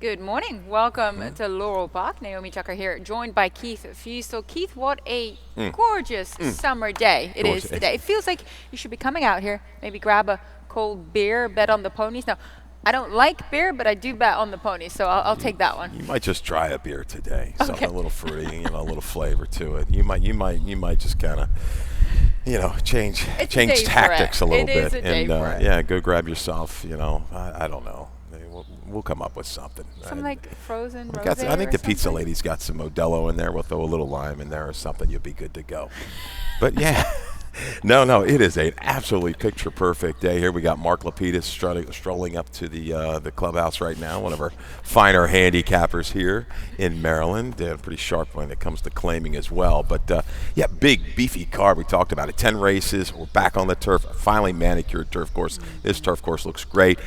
Good morning. Welcome to Laurel Park. Naomi Chucker here, joined by Keith Fusel. Keith, what a gorgeous summer day it is Gorgeous. today. It feels like you should be coming out here, maybe grab a cold beer, bet on the ponies. Now, I don't like beer, but I do bet on the ponies, so I'll take that one. You might just try a beer today. Okay. Something a little fruity, a little flavor to it. You might just kind of, change It's a day for tactics it. a little It bit, is a day and for it. yeah, go grab yourself. I don't know. We'll come up with something. Some like frozen I rosé think or the pizza something? lady's got some Modelo in there. We'll throw a little lime in there or something. You'll be good to go. But yeah. No, it is an absolutely picture-perfect day here. We got Mark Lapidus strolling up to the clubhouse right now, one of our finer handicappers here in Maryland. Pretty sharp when it comes to claiming as well. But, yeah, big, beefy card. We talked about it. 10 races. We're back on the turf, finally manicured turf course. This turf course looks great.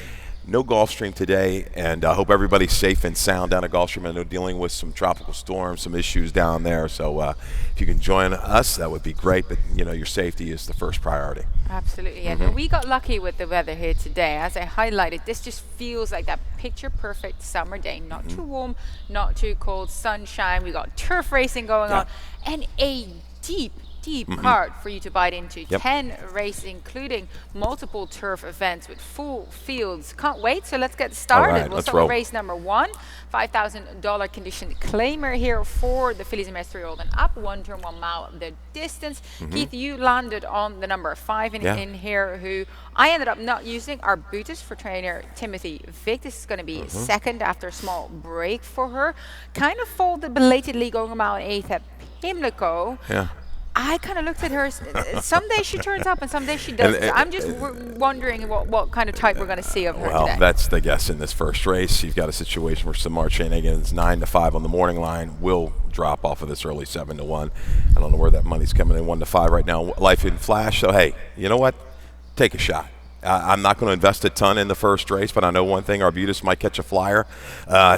No Gulfstream today, and I hope everybody's safe and sound down at Gulfstream. I know dealing with some tropical storms, some issues down there. So if you can join us, that would be great. But, your safety is the first priority. Absolutely, and we got lucky with the weather here today. As I highlighted, this just feels like that picture-perfect summer day. Not too warm, not too cold, sunshine. We got turf racing going on, and a deep card for you to bite into. 10 races, including multiple turf events with full fields. Can't wait, so let's get started. All right, We'll let's start roll. with race number 1. $5,000 conditioned claimer here for the fillies and mares 3-year-old and up. 1 turn, 1 mile the distance. Keith, you landed on the number 5 in here, who I ended up not using, Arbutus, for trainer Timothy Vick. This is going to be second after a small break for her. Kind of folded belatedly, going a mile and 8th at Pimlico. Yeah. I kind of looked at her. Some days she turns up and some days she doesn't. So I'm just wondering what kind of type we're going to see of her Well, today. that's the guess in this first race. You've got a situation where Samar Shanagan's 9-5 on the morning line will drop off of this early 7-1. I don't know where that money's coming in, 1-5 right now. Life in Flash. So hey, you know what? Take a shot. I'm not going to invest a ton in the first race, but I know one thing: Arbutus might catch a flyer.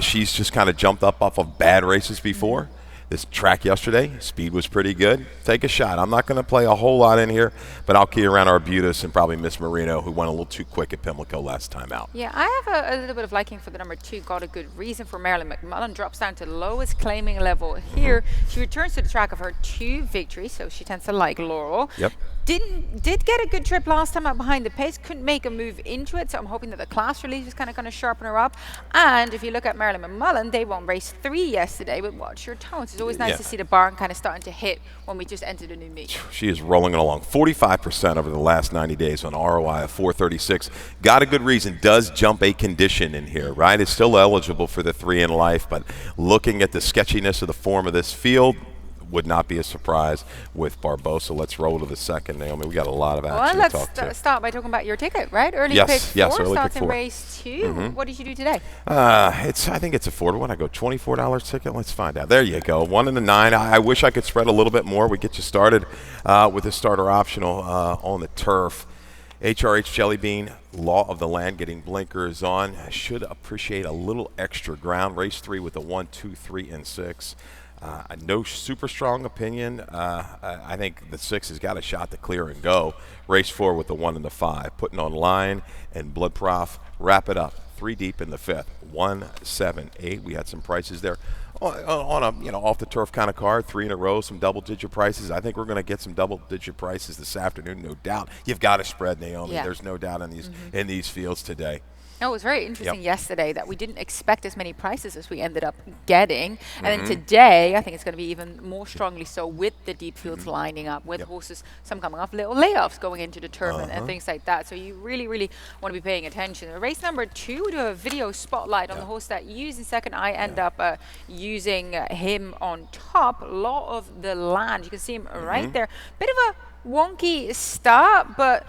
She's just kind of jumped up off of bad races before. This track yesterday, speed was pretty good. Take a shot. I'm not going to play a whole lot in here, but I'll key around Arbutus and probably Miss Marino, who went a little too quick at Pimlico last time out. Yeah, I have a little bit of liking for the number 2. Got a good reason for Marilyn McMullen. Drops down to lowest claiming level here. She returns to the track of her 2 victories, so she tends to like Laurel. Yep. Did get a good trip last time out behind the pace. Couldn't make a move into it, so I'm hoping that the class release is kind of going to sharpen her up. And if you look at Marilyn McMullen, they won race 3 yesterday, but watch your tones. It's always nice to see the barn kind of starting to hit when we just entered a new meet. She is rolling it along. 45% over the last 90 days on ROI of 436. Got a good reason. Does jump a condition in here, right? It's still eligible for the 3 in life, but looking at the sketchiness of the form of this field, would not be a surprise with Barbosa. Let's roll to the second, Naomi. We got a lot of action Well, to talk to. let's start by talking about your ticket, right? Early Yes, pick 4 early starts pick in 4. race 2. What did you do today? I think it's affordable. When I go $24 ticket, let's find out. There you go. 1 and a 9. I wish I could spread a little bit more. We get you started with the starter optional on the turf. HRH Jelly Bean, Law of the Land, getting blinkers on. I should appreciate a little extra ground. Race 3 with a 1, 2, 3, and 6. No super strong opinion. I think the 6 has got a shot to clear and go. Race 4 with the 1 and the 5. Putting on line and Blood Prof. Wrap it up. 3 deep in the 5th. 1, 7, 8. We had some prices there on a off the turf kind of card. 3 in a row. Some double digit prices. I think we're going to get some double digit prices this afternoon, no doubt. You've got to spread, Naomi. Yeah. There's no doubt in these fields today. No, it was very interesting yesterday that we didn't expect as many prices as we ended up getting. And then today, I think it's going to be even more strongly so with the deep fields lining up, with horses, some coming off little layoffs going into the turf and things like that. So you really, really want to be paying attention. Race number 2, we do a video spotlight on the horse that you use in second. I end up using him on top, Law of the Land. You can see him right there. Bit of a wonky start, but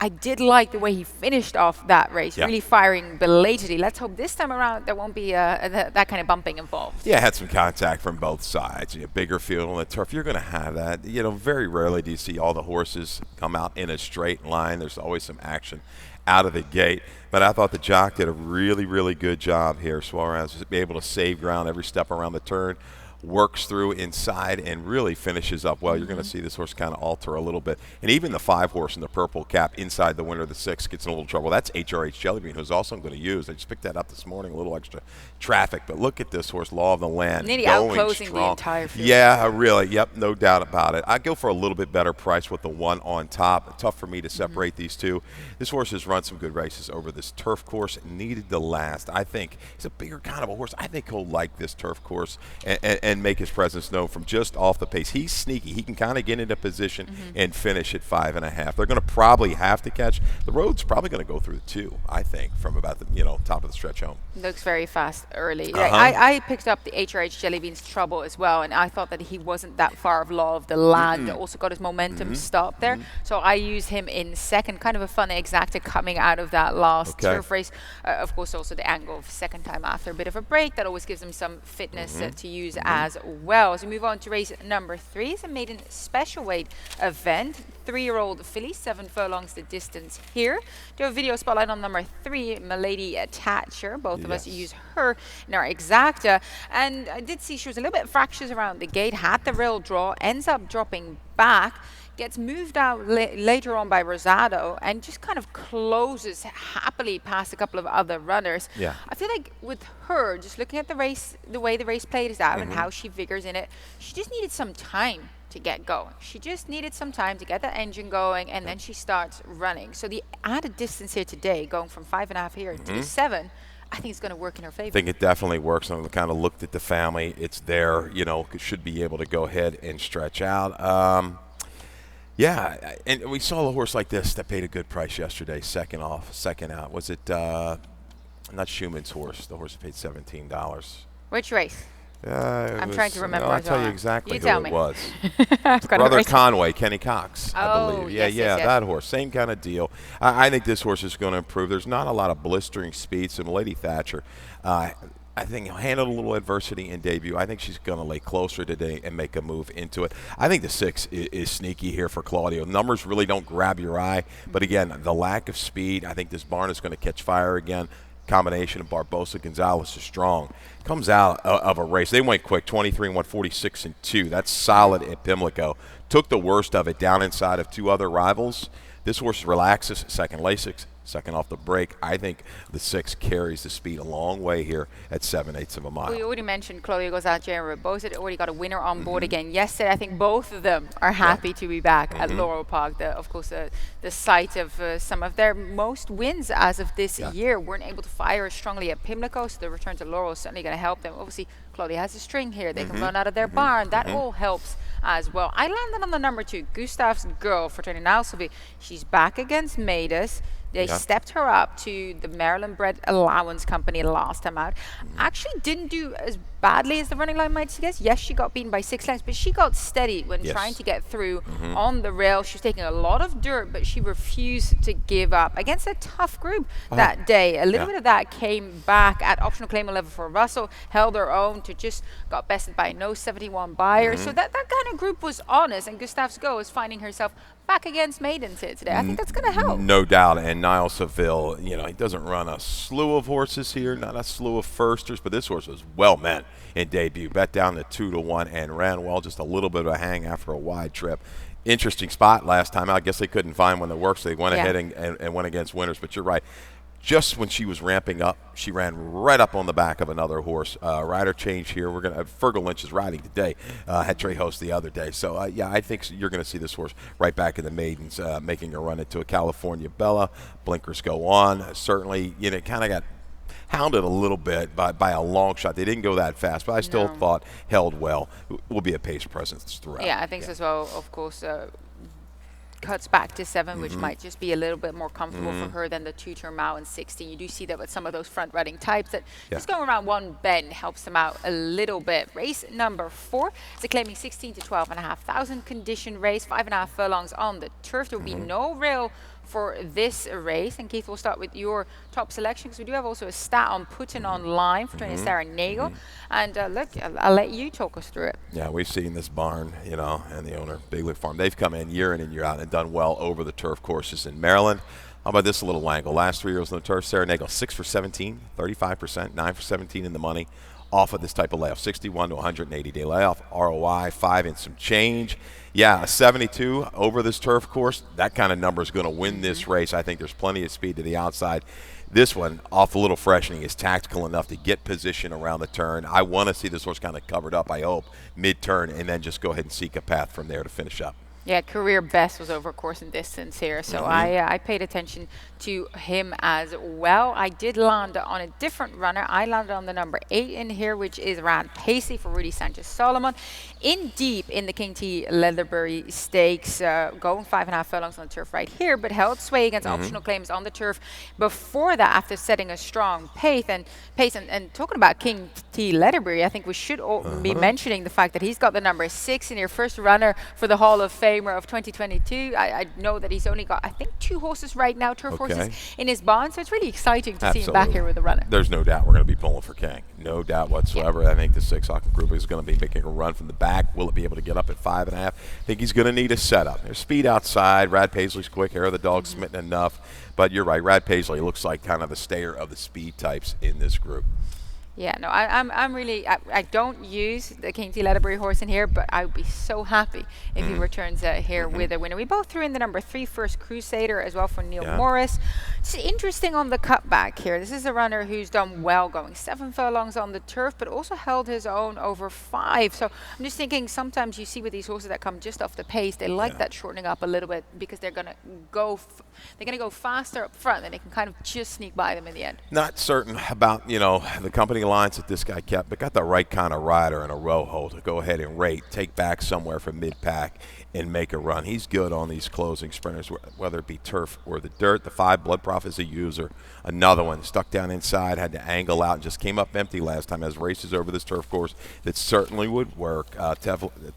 I did like the way he finished off that race, really firing belatedly. Let's hope this time around there won't be that kind of bumping involved. Yeah, had some contact from both sides. Bigger field on the turf, you're going to have that. Very rarely do you see all the horses come out in a straight line. There's always some action out of the gate. But I thought the jock did a really, really good job here. Suarez was able to save ground every step around the turn. works through inside and really finishes up well. You're going to see this horse kind of alter a little bit. And even the 5 horse in the purple cap inside the winner of the 6 gets in a little trouble. That's HRH Jellybean, who's also going to use. I just picked that up this morning, a little extra traffic. But look at this horse, Law of the Land. Nearly going outclosing strong. the entire field. Yeah, really. Yep, no doubt about it. I'd go for a little bit better price with the 1 on top. Tough for me to separate these two. This horse has run some good races over this turf course. Needed to last. I think he's a bigger kind of a horse. I think he'll like this turf course and make his presence known from just off the pace. He's sneaky. He can kind of get into position and finish at 5.5. They're going to probably have to catch. The road's probably going to go through the 2, I think, from about the top of the stretch home. Looks very fast early. I picked up the HRH Jellybean's trouble as well, and I thought that he wasn't that far of Law of the Land. Also got his momentum stopped there. So I used him in second, kind of a fun exacta coming out of that last turf race. Of course, also the angle of second time after a bit of a break. That always gives him some fitness to use as well. As we move on to race number 3, it's a maiden special weight event. 3-year-old filly, 7 furlongs the distance here. Do a video spotlight on number 3, Milady Thatcher. Both of us use her in our exacta. And I did see she was a little bit fractious around the gate, had the rail draw, ends up dropping back, gets moved out later on by Rosado, and just kind of closes happily past a couple of other runners. I feel like with her, just looking at the race, the way the race played out and how she vigors in it, she just needed some time to get going. She just needed some time to get the engine going, and then she starts running. So the added distance here today, going from 5.5 here to the 7, I think it's going to work in her favor. I think it definitely works. I kind of looked at the family. It's there, should be able to go ahead and stretch out. Yeah, and we saw a horse like this that paid a good price yesterday, second out. Was it not Schumann's horse? The horse paid $17. Which race? I'm trying to remember. I'll tell you exactly who it was. Brother Conway, Kenny Cox, I believe. Yes. That horse. Same kind of deal. I think this horse is going to improve. There's not a lot of blistering speed. So Milady Thatcher, I think he'll handle a little adversity in debut. I think she's going to lay closer today and make a move into it. I think the 6 is sneaky here for Claudio. Numbers really don't grab your eye. But again, the lack of speed, I think this barn is going to catch fire again. Combination of Barbosa Gonzalez is strong. Comes out of a race. They went quick, 23 and 146 and 2. That's solid at Pimlico. Took the worst of it down inside of 2 other rivals. This horse relaxes, second Lasix, second off the break. I think the 6 carries the speed a long way here at 7/8 of a mile. We already mentioned Claudio Gonzalez and Barbosa. Already got a winner on board again yesterday. I think both of them are happy to be back at Laurel Park. Of course, the site of some of their most wins as of this year. Weren't able to fire as strongly at Pimlico, so the return to Laurel is certainly going to help them. Obviously, Claudia has a string here. They can run out of their barn. That all helps as well. I landed on the number 2, Gustav's Girl for Tony Nalsovy. She's back against Maidus. They stepped her up to the Maryland Bred Allowance Company last time out. Actually didn't do as badly as the running line might suggest. Yes, she got beaten by 6 lengths, but she got steady when trying to get through on the rail. She was taking a lot of dirt, but she refused to give up against a tough group that day. A little bit of that came back at optional claim level for Russell, held her own to just got bested by no 71 buyers. So that kind of group was honest, and Gustav's Go is finding herself back against Maidens here today. I think that's going to help. No doubt. And Niall Seville, he doesn't run a slew of horses here, not a slew of firsters, but this horse was well meant in debut. Bet down to 2-1 and ran well, just a little bit of a hang after a wide trip. Interesting spot last time. I guess they couldn't find one that worked, so they went ahead and went against winners. But you're right. Just when she was ramping up, she ran right up on the back of another horse. Rider change here. We're going to Fergal Lynch is riding today. Had Trey Host the other day. So, I think you're going to see this horse right back in the maidens, making a run into a California Bella. Blinkers go on. Certainly, kind of got hounded a little bit by a long shot. They didn't go that fast, but I still thought held well. Will be a pace presence throughout. Yeah, I think so as well. Of course, cuts back to 7, which might just be a little bit more comfortable for her than the 2-turn mile and 16. You do see that with some of those front running types that just going around one bend helps them out a little bit. Race number 4 is a claiming 16 to 12,500 condition race, 5.5 furlongs on the turf. There will be no rail for this race. And Keith, we'll start with your top selection because we do have also a stat on Putin online for Tony Sarah Nagel. And look, I'll let you talk us through it. Yeah, we've seen this barn, and the owner, Big League Farm. They've come in and year out and done well over the turf courses in Maryland. How about this little angle? Last 3 years on the turf, Serenago 6 for 17, 35%, 9 for 17 in the money off of this type of layoff. 61 to 180-day layoff. ROI 5 and some change. Yeah, a 72 over this turf course. That kind of number is going to win this race. I think there's plenty of speed to the outside. This one, off a little freshening, is tactical enough to get position around the turn. I want to see this horse kind of covered up, I hope, mid-turn, and then just go ahead and seek a path from there to finish up. Yeah, career best was over course and distance here, so I paid attention to him as well. I did land on a different runner. I landed on the number 8 in here, which is Rand Pacey for Rudy Sanchez-Solomon. In deep in the King T. Leatherbury Stakes, going 5.5 furlongs on the turf right here, but held sway against optional claims on the turf before that after setting a strong pace. And talking about King T. Leatherbury, I think we should be mentioning the fact that he's got the number 6 in here, first runner for the Hall of Famer of 2022. I know that he's only got, I think, 2 horses right now, turf horses in his barn, so it's really exciting to see him back here with a runner. There's no doubt we're going to be pulling for King. No doubt whatsoever. I think the 6 Hawk Group is going to be making a run from the back. Will it be able to get up at 5.5? I think he's going to need a setup. There's speed outside. Rad Paisley's quick. Hair of the dog smitten enough. But you're right. Rad Paisley looks like kind of the stayer of the speed types in this group. Yeah, no, I'm really, I don't use the King T. Leatherbury horse in here, but I would be so happy if he returns here with a winner. We both threw in the number 3 First Crusader as well for Neil Morris. It's interesting on the cutback here. This is a runner who's done well going 7 furlongs on the turf, but also held his own over 5. So I'm just thinking sometimes you see with these horses that come just off the pace, they like that shortening up a little bit because they're going to go faster up front and they can kind of just sneak by them in the end. Not certain about, the company lines that this guy kept, but got the right kind of rider in a row hold to go ahead and rate, take back somewhere from mid-pack and make a run. He's good on these closing sprinters, whether it be turf or the dirt. The 5 Blood Prof is a user. Another one stuck down inside, had to angle out, and just came up empty last time as races over this turf course. That certainly would work.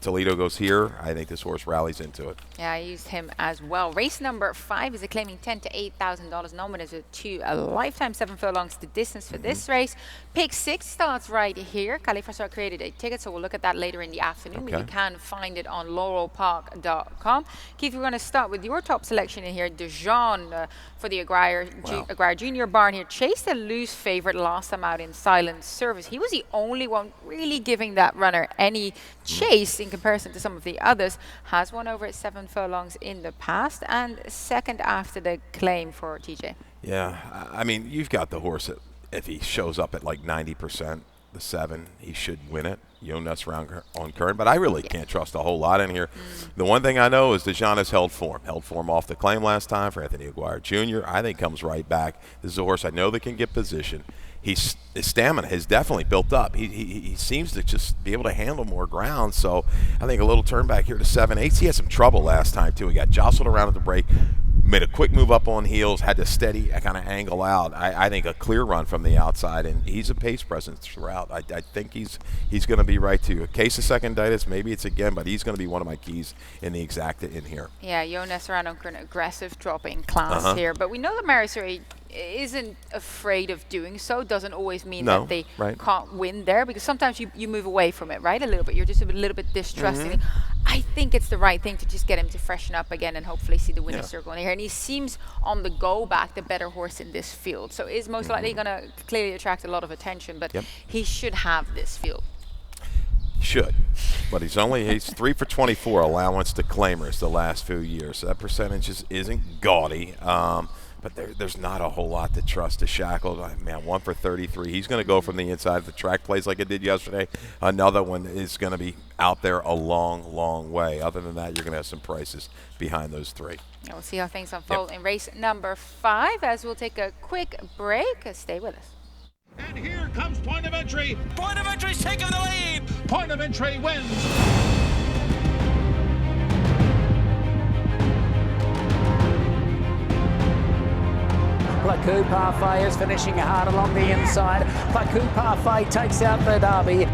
Toledo goes here. I think this horse rallies into it. Yeah, I used him as well. Race number 5 is claiming $10,000 to $8,000. Nominated to a lifetime 7 furlongs to distance for this race. Pick 6 starts right here. Califasar created a ticket, so we'll look at that later in the afternoon. But you can find it on laurelpark.com. Keith, we're going to start with your top selection in here. Dijon for the Aguirre Junior barn here. Chased a loose favorite last time out in silent service. He was the only one really giving that runner any chase in comparison to some of the others. Has won over at 7 furlongs in the past and second after the claim for TJ. Yeah, I mean, you've got the horse that if he shows up at like 90%, the 7, he should win it. Jonas on current, but I really can't trust a whole lot in here. The one thing I know is Dijon has held form off the claim last time for Anthony Aguirre Jr. I think comes right back. This is a horse I know that can get position. His stamina has definitely built up. He seems to just be able to handle more ground, so I think a little turn back here to 7/8. He had some trouble last time too. He got jostled around at the break, made a quick move up on heels, had to steady, kind of angle out. I think a clear run from the outside, and he's a pace presence throughout. I think he's going to be right too. A case of seconditis, maybe it's again, but he's going to be one of my keys in the exacta in here. Yeah, Jonas around on an aggressive dropping class here, but we know that Marisuri isn't afraid of doing so. Doesn't always mean that they can't win there, because sometimes you move away from it, right? A little bit. You're just a little bit distrusting. I think it's the right thing to just get him to freshen up again and hopefully see the winner's circle in here. And he seems on the go back the better horse in this field. So is most likely going to clearly attract a lot of attention, but he should have this field. Should, but he's 3 for 24 allowance to claimers the last few years. So that percentage isn't gaudy. But there's not a whole lot to trust to Shackled. Man, 1 for 33. He's going to go from the inside. If the track plays like it did yesterday, another one is going to be out there a long, long way. Other than that, you're going to have some prices behind those 3. We'll see how things unfold in race number 5 as we'll take a quick break. Stay with us. And here comes Point of Entry. Point of Entry's taking the lead. Point of Entry wins. Placou Parfait is finishing hard along the inside. Placou Parfait takes out the Derby.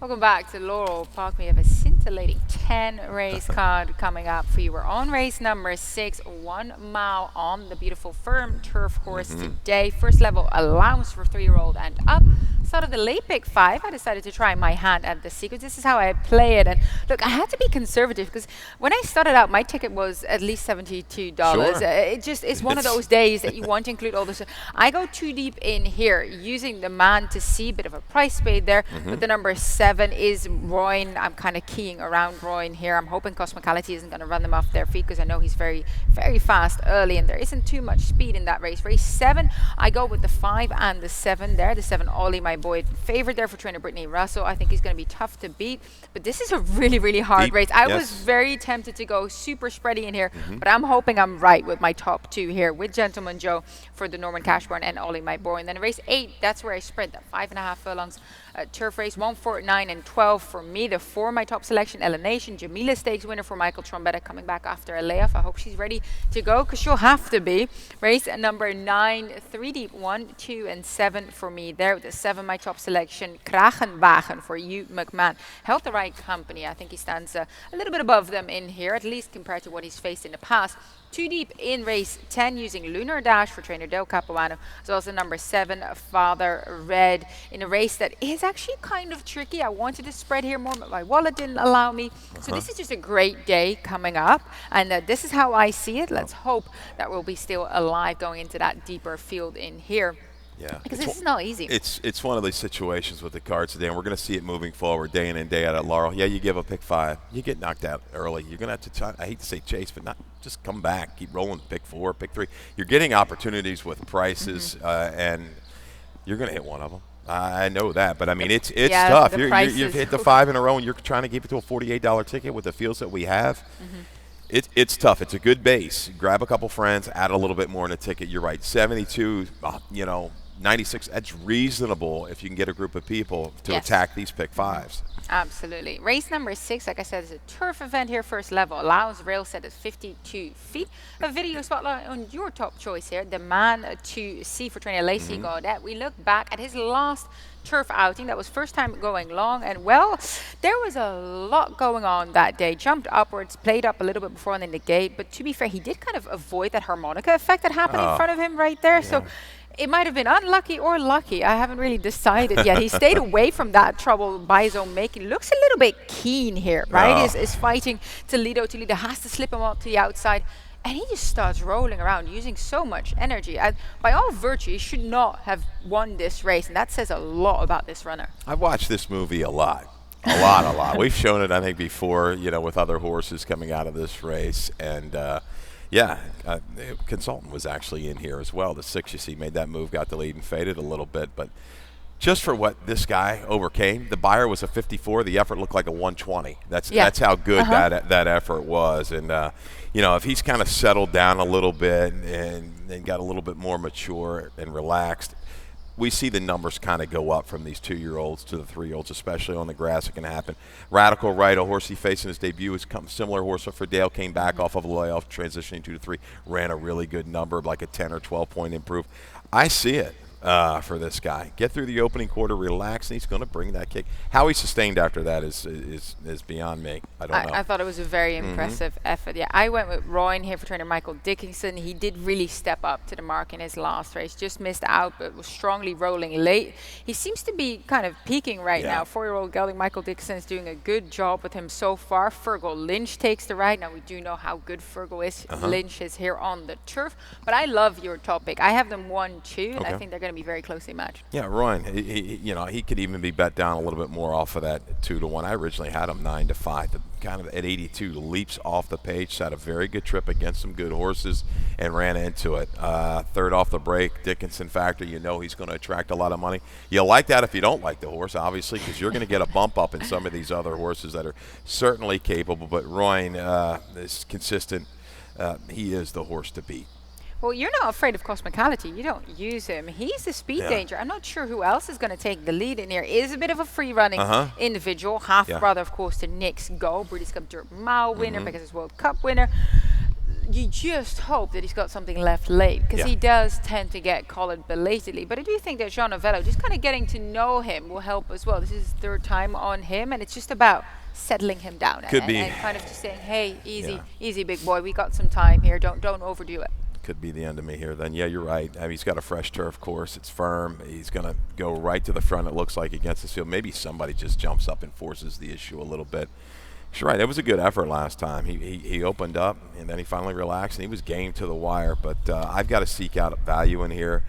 Welcome back to Laurel Park. We have a scintillating 10 race card coming up for you. We're on race number 6, 1 mile on the beautiful firm turf horse today. First level allows for 3-year-old and up. Started the late pick 5. I decided to try my hand at the sequence. This is how I play it. And look, I had to be conservative because when I started out, my ticket was at least $72. Sure. It just is one of those days that you want to include all this. I go too deep in here, using the man to see, bit of a price paid there. But the number 7 is Royne. I'm kind of keying around Royne here. I'm hoping Cosmicality isn't going to run them off their feet because I know he's very, very fast early and there isn't too much speed in that race. Race 7, I go with the 5 and the 7 there. The 7, Ollie, my boy, favorite there for trainer Brittany Russell. I think he's going to be tough to beat. But this is a really, really hard Deep, race. I yes. was very tempted to go super spready in here, but I'm hoping I'm right with my top 2 here with Gentleman Joe for the Norman Cashburn and Ollie, my boy. And then race 8, that's where I sprint that 5.5 furlongs. Turf race 1, 4, 9, and 12 for me. The 4, my top selection, Elevation. Jamila Stakes winner for Michael Trombetta coming back after a layoff. I hope she's ready to go because she'll have to be. Race number 9, 3 deep, 1, 2, and 7 for me there. With the 7, my top selection, Kragenwagen for Hugh McMahon. Held the right company. I think he stands a little bit above them in here, at least compared to what he's faced in the past. 2 deep in race 10 using Lunar Dash for trainer Del Capuano, as well as the number 7, Father Red, in a race that is actually kind of tricky. I wanted to spread here more, but my wallet didn't allow me. So this is just a great day coming up, and this is how I see it. Let's hope that we'll be still alive going into that deeper field in here. Yeah, Because this is not easy. It's one of these situations with the cards today, and we're going to see it moving forward day in and day out at Laurel. Yeah, you give a pick 5, you get knocked out early. You're going to have to try, I hate to say chase, but not just come back, keep rolling. Pick 4, pick 3. You're getting opportunities with prices, and you're going to hit one of them. I know that, but I mean it's tough. You've hit the 5 in a row, and you're trying to keep it to a $48 ticket with the fields that we have. It's tough. It's a good base. Grab a couple friends, add a little bit more in a ticket. You're right. 72, 96, that's reasonable if you can get a group of people to attack these pick 5s. Absolutely. Race number 6, like I said, is a turf event here, first level. Allows rail set at 52 feet. A video spotlight on your top choice here, the man to see for trainer Lacey Gaudet. We look back at his last turf outing. That was first time going long, and well, there was a lot going on that day. Jumped upwards, played up a little bit before and in the gate, but to be fair, he did kind of avoid that harmonica effect that happened in front of him right there. So it might have been unlucky or lucky. I haven't really decided yet. He stayed away from that trouble by his own making. Looks a little bit keen here, right? Is fighting Toledo. Toledo has to slip him up to the outside. And he just starts rolling around using so much energy. And by all virtue, he should not have won this race. And that says a lot about this runner. I've watched this movie a lot. A lot. We've shown it, I think, before, with other horses coming out of this race. And, Consultant was actually in here as well. The 6, you see, made that move, got the lead and faded a little bit. But just for what this guy overcame, the buyer was a 54. The effort looked like a 120. That's how good that effort was. And, if he's kind of settled down a little bit and got a little bit more mature and relaxed, we see the numbers kind of go up from these 2-year-olds to the 3-year-olds, especially on the grass. It can happen. Radical Right, a horse he faced in his debut, is similar horse for Dale, came back off of a layoff, transitioning 2 to 3, ran a really good number, like a 10 or 12 point improve. I see it for this guy. Get through the opening quarter, relax, and he's going to bring that kick. How he sustained after that is beyond me. I don't know. I thought it was a very impressive effort. Yeah, I went with Royne here for trainer Michael Dickinson. He did really step up to the mark in his last race. Just missed out, but was strongly rolling late. He seems to be kind of peaking right now. 4-year-old gelding Michael Dickinson is doing a good job with him so far. Fergal Lynch takes the ride. Now we do know how good Fergal is. Lynch is here on the turf. But I love your topic. I have them 1-2, and I think they're going to be very closely matched. Yeah, Royne, he could even be bet down a little bit more off of that 2 to 1. I originally had him 9 to 5. The kind of at 82 leaps off the page, had a very good trip against some good horses and ran into it. Third off the break, Dickinson factor. He's going to attract a lot of money. You like that if you don't like the horse, obviously, because you're going to get a bump up in some of these other horses that are certainly capable. But Royne is consistent. He is the horse to beat. Well, you're not afraid of Cosmicality. You don't use him. He's a speed danger. I'm not sure who else is going to take the lead in here. Is a bit of a free-running individual. Half-brother, of course, to Nick's Go. British Cup Dirt Mile winner, because he's World Cup winner. you just hope that he's got something left late, because he does tend to get collared belatedly. But I do think that Jean Novello, just kind of getting to know him will help as well. This is his third time on him, and it's just about settling him down and kind of just saying, hey, easy, big boy. We got some time here. Don't overdo it. Could be the end of me here then. Yeah, you're right. I mean, he's got a fresh turf course. It's firm. He's going to go right to the front, it looks like, against this field. Maybe somebody just jumps up and forces the issue a little bit. You're right. It was a good effort last time. He opened up, and then he finally relaxed, and he was game to the wire. But I've got to seek out value in here.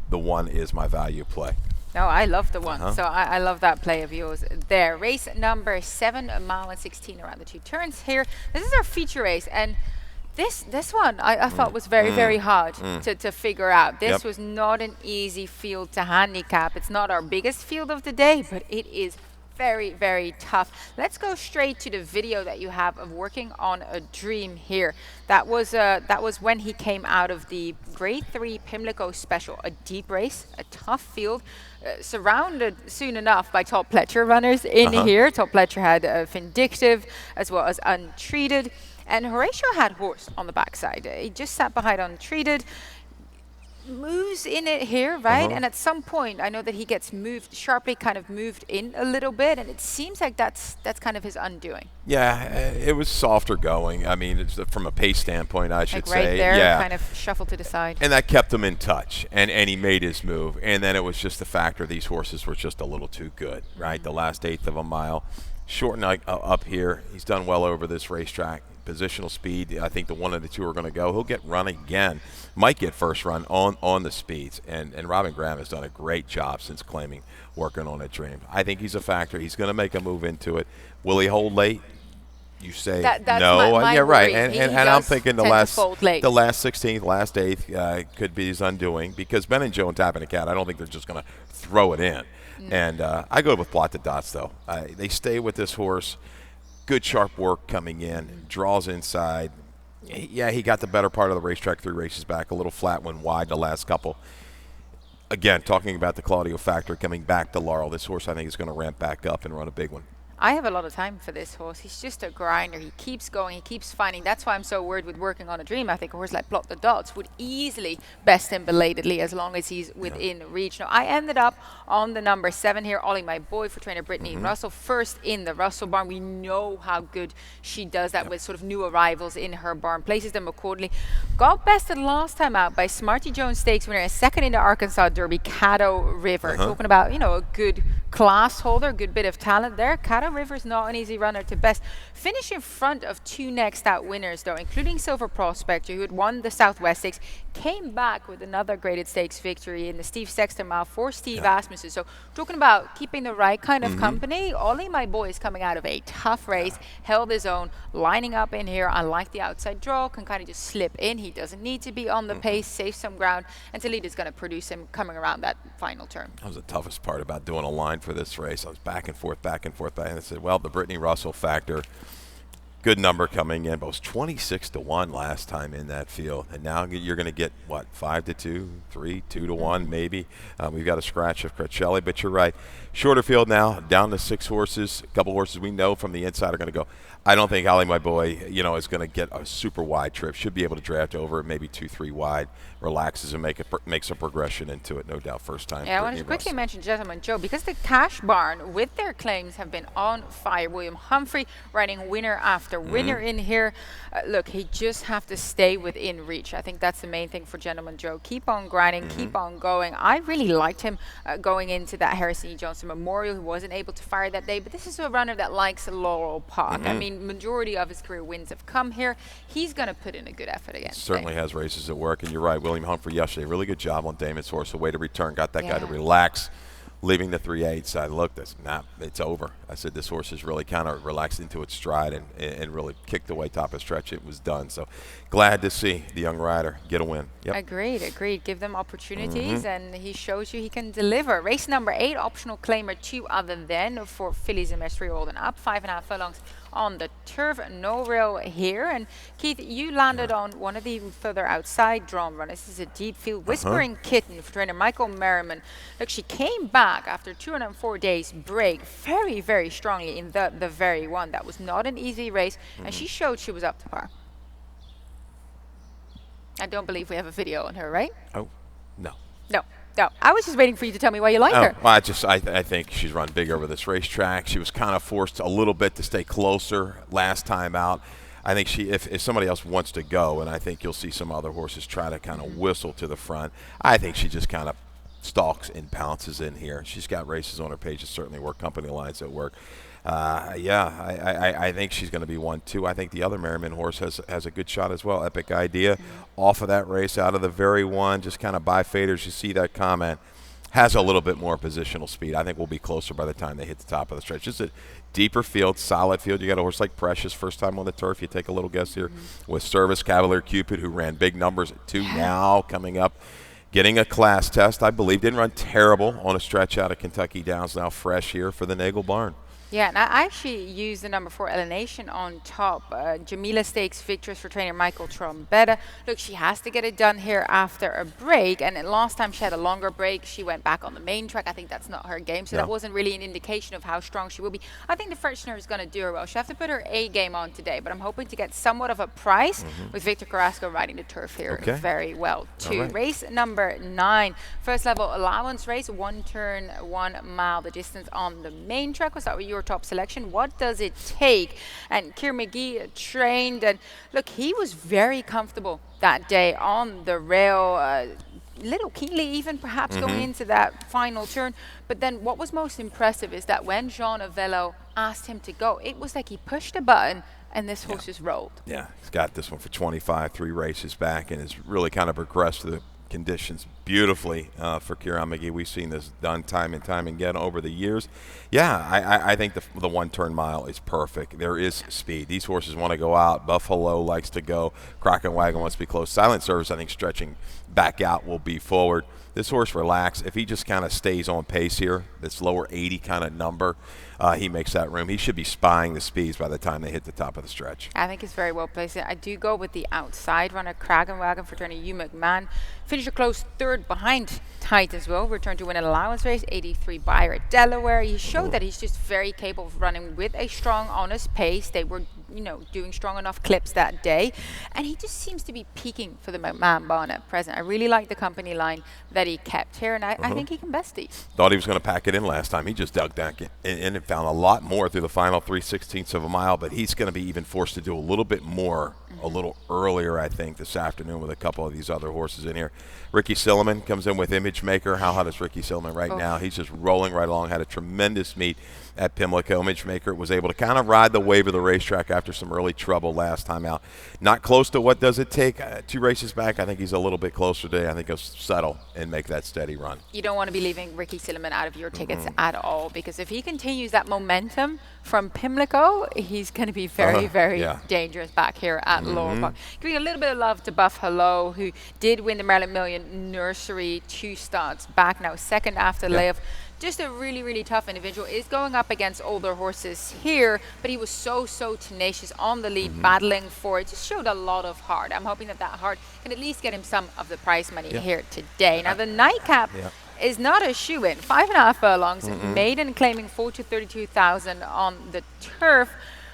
The one is my value play. No, I love the one. So I love that play of yours there. Race number 7, a mile and 16 around the 2 turns here. This is our feature race, and this one I thought was very hard to figure out. This was not an easy field to handicap. It's not our biggest field of the day, but it is very tough. Let's go straight to the video that you have of working on a dream here. That was when he came out of the Grade 3 Pimlico Special, a deep race, a tough field, surrounded soon enough by Top Pletcher runners in here. Top Pletcher had Vindictive as well as Untreated, and Horatio had Horse on the backside. He just sat behind Untreated. Moves in it here, right? And at some point, I know that he gets moved sharply, kind of moved in a little bit, and it seems like that's kind of his undoing. Yeah, it was softer going. I mean, it's from a pace standpoint, I should like right say. There, kind of shuffled to the side. And that kept him in touch, and he made his move. And then it was just the factor these horses were just a little too good, right? The last eighth of a mile. Short up here. He's done well over this racetrack. Positional speed, I think the one of the two are going to go. He'll get run again. Might get first run on the speeds. And Robin Graham has done a great job since claiming working on a dream. I think he's a factor. He's going to make a move into it. Will he hold late? You say that's no. My yeah, right. worry. And I'm thinking the last 16th, last eighth could be his undoing, because Ben and Joe and Tapping the Cat, I don't think they're just going to throw it in. And I go with Plot the Dots, though. They stay with this horse. Good sharp work coming in, draws inside. Yeah, he got the better part of the racetrack 3 races back, a little flat, went wide the last couple. Again, talking about the Claudio factor coming back to Laurel, this horse I think is going to ramp back up and run a big one. I have a lot of time for this horse. He's just a grinder. He keeps going. He keeps finding. That's why I'm so worried with working on a dream. I think a horse like Plot the Dots would easily best him belatedly as long as he's within reach. Now, I ended up on the number 7 here, Ollie, my boy, for trainer Brittany Russell. First in the Russell barn. We know how good she does that with sort of new arrivals in her barn. Places them accordingly. Got bested last time out by Smarty Jones Stakes winner, and second in the Arkansas Derby, Caddo River. Talking about, a good class holder, good bit of talent there. Caddo River's not an easy runner to best. Finish in front of 2 next out winners, though, including Silver Prospector, who had won the Southwest Stakes, came back with another graded stakes victory in the Steve Sexton Mile for Steve Asmussen. So talking about keeping the right kind of company, Ollie, my boy, is coming out of a tough race, held his own, lining up in here. I like the outside draw, can kind of just slip in. He doesn't need to be on the pace, save some ground, and Toledo's going to produce him coming around that final turn. That was the toughest part about doing a line for this race. I was back and forth, and I said, well, the Brittany Russell factor, good number coming in, but it was 26-1 last time in that field, and now you're going to get what, 5-2, 3, 2-1 maybe. We've got a scratch of Craccelli, but you're right. Shorter field now, down to 6 horses. A couple horses we know from the inside are going to go. I don't think Ollie, my boy, is going to get a super wide trip. Should be able to draft over maybe 2-3 wide, relaxes and makes a progression into it, no doubt. First time. Yeah, I want to quickly mention Gentleman Joe, because the Cash Barn with their claims have been on fire. William Humphrey riding winner after winner in here. Look, he just have to stay within reach. I think that's the main thing for Gentleman Joe. Keep on grinding, keep on going. I really liked him going into that Harrison E. Johnson Memorial. He wasn't able to fire that day, but this is a runner that likes Laurel Park. I mean, majority of his career wins have come here. He's going to put in a good effort again. Certainly has races at work, and you're right. William Humphrey yesterday, really good job on Damon's horse. A way to return, got that guy to relax, leaving the 3/8. I looked, it's over. I said this horse is really kind of relaxed into its stride and really kicked away top of stretch. It was done. So glad to see the young rider get a win. Yep. Agreed. Give them opportunities, and he shows you he can deliver. Race number 8, optional claimer 2 other than for fillies and Mastery Old and up, 5.5 furlongs on the turf, no rail here. And Keith, you landed on one of the further outside drawn runners. This is a deep field, Whispering Kitten for trainer Michael Merriman. Look, she came back after 204 days break very strongly in the very one. That was not an easy race, and she showed she was up to par. I don't believe we have a video on her, right? Oh, no. No. No, I was just waiting for you to tell me why you like her. Well, I think she's run big over this racetrack. She was kind of forced a little bit to stay closer last time out. I think if somebody else wants to go, and I think you'll see some other horses try to kind of whistle to the front, I think she just kind of stalks and pounces in here. She's got races on her page that certainly work, company lines at work. I think she's going to be 1-2. I think the other Merriman horse has a good shot as well. Epic Idea off of that race out of the very one, just kind of by faders. You see that comment. Has a little bit more positional speed. I think we'll be closer by the time they hit the top of the stretch. Just a deeper field, solid field. You got a horse like Precious, first time on the turf. You take a little guess here with Service Cavalier Cupid, who ran big numbers at 2 now coming up. Getting a class test, I believe. Didn't run terrible on a stretch out of Kentucky Downs, now fresh here for the Nagel Barn. Yeah, and I actually used the number 4 Elevation on top. Jamila Stakes victors for trainer Michael Trombetta. Look, she has to get it done here after a break. And last time she had a longer break, she went back on the main track. I think that's not her game, so that wasn't really an indication of how strong she will be. I think the Frenchner is going to do her well. She'll have to put her A game on today, but I'm hoping to get somewhat of a price with Victor Carrasco riding the turf here very well too. Right. Race number 9, first level allowance race, 1 turn, 1 mile. The distance on the main track. Was that what you were top selection? What does it take? And Keir McGee trained, and look, he was very comfortable that day on the rail, little keenly even perhaps going into that final turn. But then what was most impressive is that when Jean Avello asked him to go, it was like he pushed a button and this horse just rolled. Yeah, he's got this one for 25, 3 races back, and has really kind of progressed through the conditions beautifully for Kieran McGee. We've seen this done time and time again over the years. Yeah, I think the 1 turn mile is perfect. There is speed. These horses want to go out. Buffalo likes to go. Kraken Wagon wants to be close. Silent Service, I think, stretching back out will be forward. This horse relax. If he just kind of stays on pace here, this lower 80 kind of number, he makes that room. He should be spying the speeds by the time they hit the top of the stretch. I think it's very well placed. I do go with the outside runner, Kraken Wagon for trainer Hugh McMahon. Finished a close 3rd behind Tight as well. Returned to win an allowance race, 83 buyer at Delaware. He showed that he's just very capable of running with a strong, honest pace. They were, doing strong enough clips that day. And he just seems to be peaking for the McMahon barn at present. I really like the company line that he kept here, and I think he can best these. Thought he was going to pack it in last time. He just dug back in and found a lot more through the final 3/16 of a mile, but he's going to be even forced to do a little bit more a little earlier, I think, this afternoon with a couple of these other horses in here. Ricky Silliman comes in with Image Maker. How hot is Ricky Silliman right now? He's just rolling right along. Had a tremendous meet at Pimlico. Image Maker was able to kind of ride the wave of the racetrack after some early trouble last time out. Not close to what does it take. 2 races back, I think he's a little bit closer today. I think he'll settle and make that steady run. You don't want to be leaving Ricky Silliman out of your tickets at all, because if he continues that momentum from Pimlico, he's going to be very, very dangerous back here at Laurel Park. Giving a little bit of love to Buffalo, who did win the Maryland Million Nursery 2 starts back, now 2nd after layoff. Just a really, really tough individual. Is going up against older horses here, but he was so tenacious on the lead, battling for it. Just showed a lot of heart. I'm hoping that heart can at least get him some of the prize money here today. Now the nightcap is not a shoe-in. 5.5 furlongs, maiden claiming 4 to 32,000 on the turf.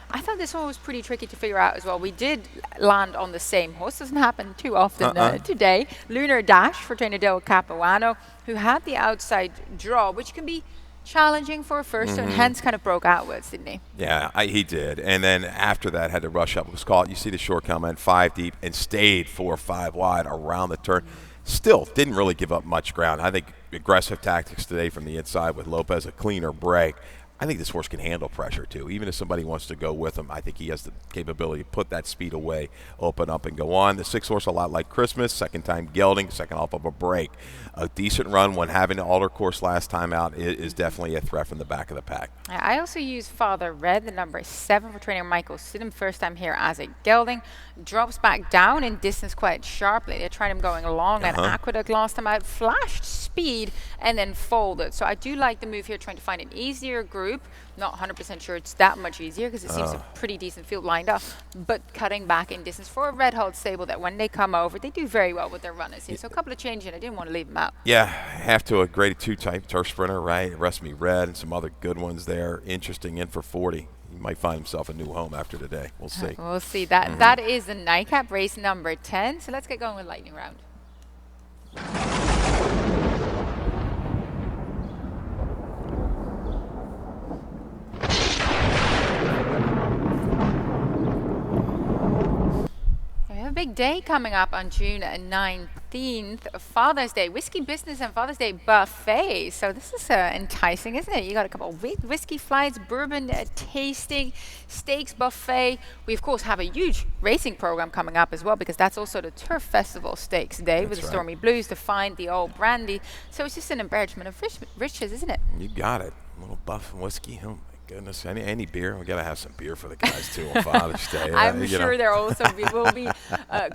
I thought this one was pretty tricky to figure out as well. We did land on the same horse. Doesn't happen too often today. Lunar Dash for trainer Del Capuano, who had the outside draw, which can be challenging for a first, and hence kind of broke outwards, didn't he? Yeah, he did. And then after that, had to rush up. It was caught. You see the short comment, 5 deep, and stayed 4 or 5 wide around the turn. Still didn't really give up much ground. I think aggressive tactics today from the inside with Lopez, a cleaner break. I think this horse can handle pressure too. Even if somebody wants to go with him, I think he has the capability to put that speed away, open up and go on. The 6 horse, a lot like Christmas, 2nd time gelding, 2nd off of a break. A decent run when having the altar course last time out is definitely a threat from the back of the pack. I also use Father Red, the number 7 for trainer Michael Sidham, first time here as a gelding. Drops back down in distance quite sharply. They tried him going long at Aqueduct last time out, flashed speed and then folded. So I do like the move here, trying to find an easier group. Not 100% sure it's that much easier, because it seems a pretty decent field lined up, but cutting back in distance for a Red Hull stable that when they come over, they do very well with their runners here. So a couple of changes, and I didn't want to leave them out. Yeah, have to a grade 2 type turf sprinter, right? Resmi Red and some other good ones there. Interesting in for 40. he might find himself a new home after today. We'll see. We'll see. That is the nightcap race number 10. So let's get going with lightning round. A big day coming up on June 19th, Father's Day, whiskey business and Father's Day buffet. So this is enticing, isn't it? You got a couple of whiskey flights, bourbon tasting, steaks buffet. We of course have a huge racing program coming up as well, because that's also the Turf Festival Stakes Day with the Stormy Blues, the Fine, the Old Brandy. So it's just an embarrassment of riches, isn't it? You got it. A little buff whiskey. Oh my goodness, any beer? We gotta have some beer for the guys too on Father's Day. I'm sure there also will be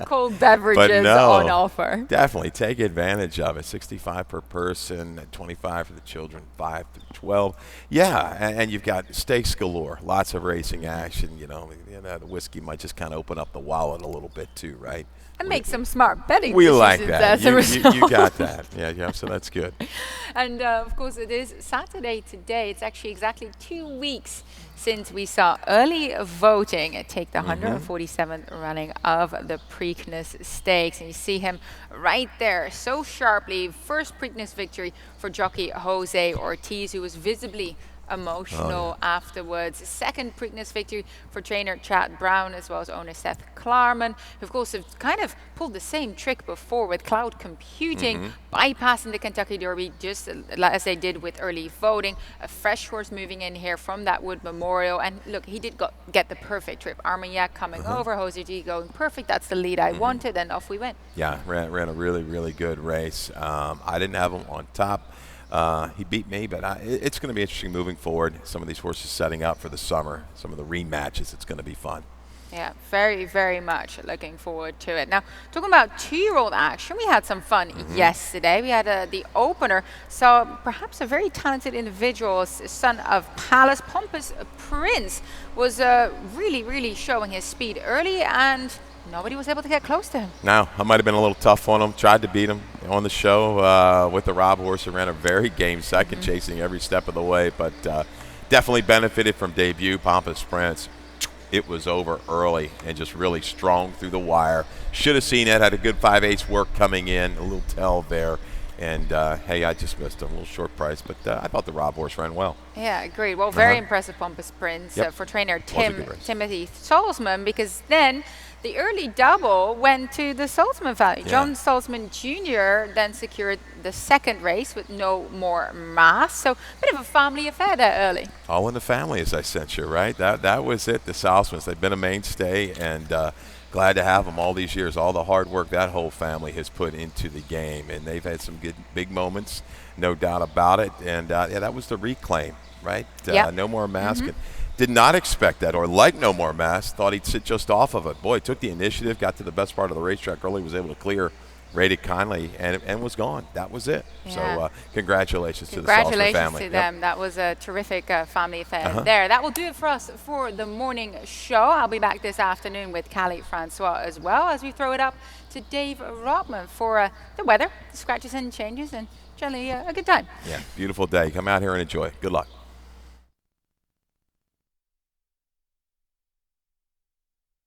cold beverages on offer. Definitely take advantage of it. 65 per person, 25 for the children, 5 through 12. Yeah, and you've got stakes galore, lots of racing action. You know, the whiskey might just kind of open up the wallet a little bit too, right? And make some smart betting we decisions like that. as a result. You got that. Yeah, so that's good. And of course, it is Saturday today. It's actually exactly 2 weeks since we saw early voting take the 147th running of the Preakness Stakes. And you see him right there so sharply. First Preakness victory for jockey Jose Ortiz, who was visibly emotional afterwards. Second Preakness victory for trainer Chad Brown, as well as owner Seth Klarman, who of course have kind of pulled the same trick before with cloud computing, bypassing the Kentucky Derby just as they did with early voting. A fresh horse moving in here from that Wood Memorial, and look, he did get the perfect trip. Armagnac coming over, Jose G going perfect. That's the lead I wanted, and off we went. Yeah, ran a really good race. I didn't have him on top. He beat me, but it's going to be interesting moving forward. Some of these horses setting up for the summer, some of the rematches. It's going to be fun. Yeah, very much looking forward to it. Now, talking about 2-year-old action, we had some fun yesterday. We had the opener, so perhaps a very talented individual, son of Palace, Pompous Prince, was really showing his speed early, and nobody was able to get close to him. No, I might have been a little tough on him. Tried to beat him on the show with the Rob horse, and ran a very game second, chasing every step of the way, but definitely benefited from debut. Pompous Prince, it was over early and just really strong through the wire. Should have seen it. Had a good 5/8 work coming in, a little tell there. And, hey, I just missed him. A little short price, but I thought the Rob horse ran well. Yeah, agreed. Well, very impressive Pompous Prince for trainer Timothy Salzman, because then the early double went to the Salzman family. John Salzman Jr. then secured the second race with No More Mass. So a bit of a family affair there early. All in the family, as I sent you, right? That was it. The Salzmans, they've been a mainstay, and glad to have them all these years. All the hard work that whole family has put into the game, and they've had some good big moments, no doubt about it. And yeah, that was the reclaim, right? No More Mask. Did not expect that, or like No More Mask. Thought he'd sit just off of it. Boy, took the initiative, got to the best part of the racetrack early, was able to clear, rated kindly, and was gone. That was it. So congratulations to the Salzman family. Congratulations to them. That was a terrific family affair there. That will do it for us for the morning show. I'll be back this afternoon with Callie Francois as well, as we throw it up to Dave Rodman for the weather, the scratches and changes, and generally a good time. Yeah, beautiful day. Come out here and enjoy. Good luck.